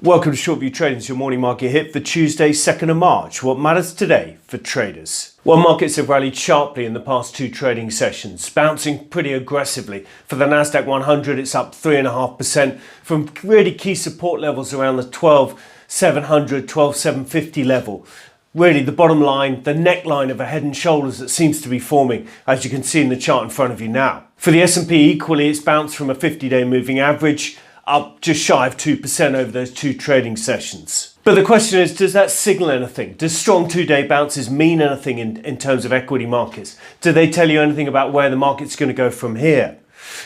Welcome to ShortView Trading, your morning market hit for Tuesday, 2nd of March. What matters today for traders? Well, markets have rallied sharply in the past two trading sessions, bouncing pretty aggressively. For the Nasdaq 100, it's up 3.5% from really key support levels around the 12,700, 12,750 level. Really the bottom line, the neckline of a head and shoulders that seems to be forming, as you can see in the chart in front of you now. For the S&P equally, it's bounced from a 50-day moving average up just shy of 2% over those two trading sessions. But the question is, does that signal anything? Does strong two-day bounces mean anything in terms of equity markets? Do they tell you anything about where the market's going to go from here?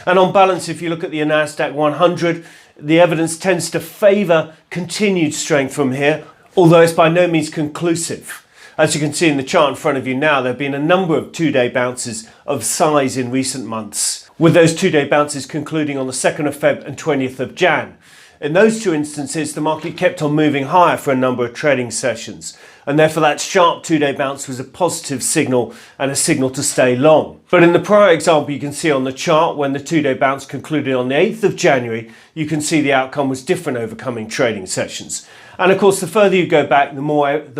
And on balance, if you look at the Nasdaq 100, the evidence tends to favour continued strength from here, although it's by no means conclusive. As you can see in the chart in front of you now, there have been a number of two-day bounces of size in recent months, with those two-day bounces concluding on the 2nd of Feb and 20th of Jan. In those two instances, the market kept on moving higher for a number of trading sessions, and therefore that sharp two-day bounce was a positive signal and a signal to stay long. But in the prior example you can see on the chart, when the two-day bounce concluded on the 8th of January, you can see the outcome was different over coming trading sessions. And of course, the further you go back, the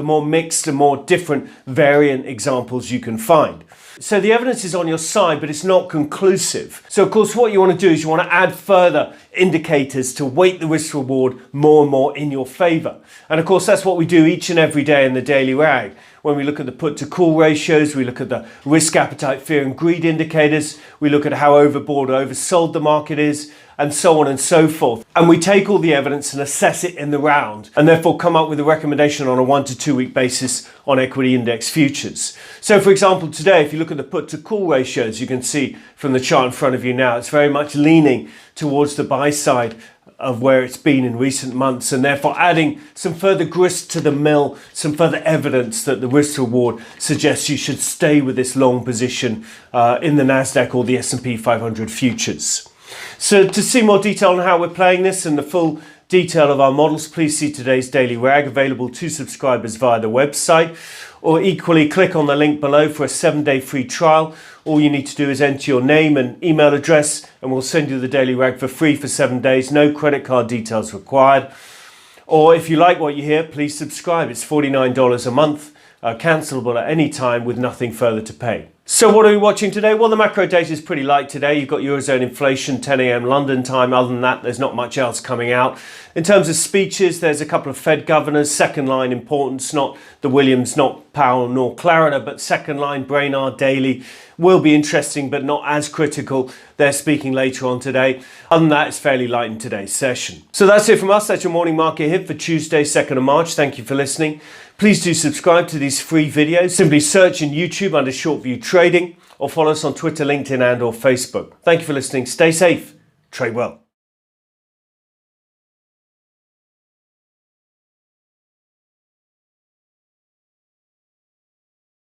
more mixed and more different variant examples you can find. So the evidence is on your side, but it's not conclusive. So of course, what you want to do is you want to add further indicators to weight the risk reward more and more in your favor. And of course, that's what we do each and every day in the daily rag. When we look at the put to call ratios, we look at the risk appetite, fear and greed indicators, we look at how overbought or oversold the market is, and so on and so forth. And we take all the evidence and assess it in the round, and therefore come up with a recommendation on a 1 to 2 week basis on equity index futures. So for example, today, if you look at the put to call ratios, you can see from the chart in front of you now, it's very much leaning towards the buy side of where it's been in recent months, and therefore adding some further grist to the mill, some further evidence that the risk reward suggests you should stay with this long position in the Nasdaq or the S&P 500 futures. So to see more detail on how we're playing this and the full detail of our models, please see today's daily rag available to subscribers via the website, or equally click on the link below for a 7-day free trial. All you need to do is enter your name and email address and we'll send you the daily rag for free for 7 days. No credit card details required. Or if you like what you hear, please subscribe. It's $49 a month, cancelable at any time with nothing further to pay. So what are we watching today? Well, the macro data is pretty light today. You've got Eurozone inflation, 10 a.m. London time. Other than that, there's not much else coming out. In terms of speeches, there's a couple of Fed governors, second line importance, not the Williams, not Powell, nor Clarida, but second line, Brainard, Daly, will be interesting, but not as critical. They're speaking later on today. Other than that, it's fairly light in today's session. So that's it from us. That's your morning market hit for Tuesday, 2nd of March. Thank you for listening. Please do subscribe to these free videos. Simply search in YouTube under ShortView Trading, or follow us on Twitter, LinkedIn and or Facebook. Thank you for listening. Stay safe. Trade well.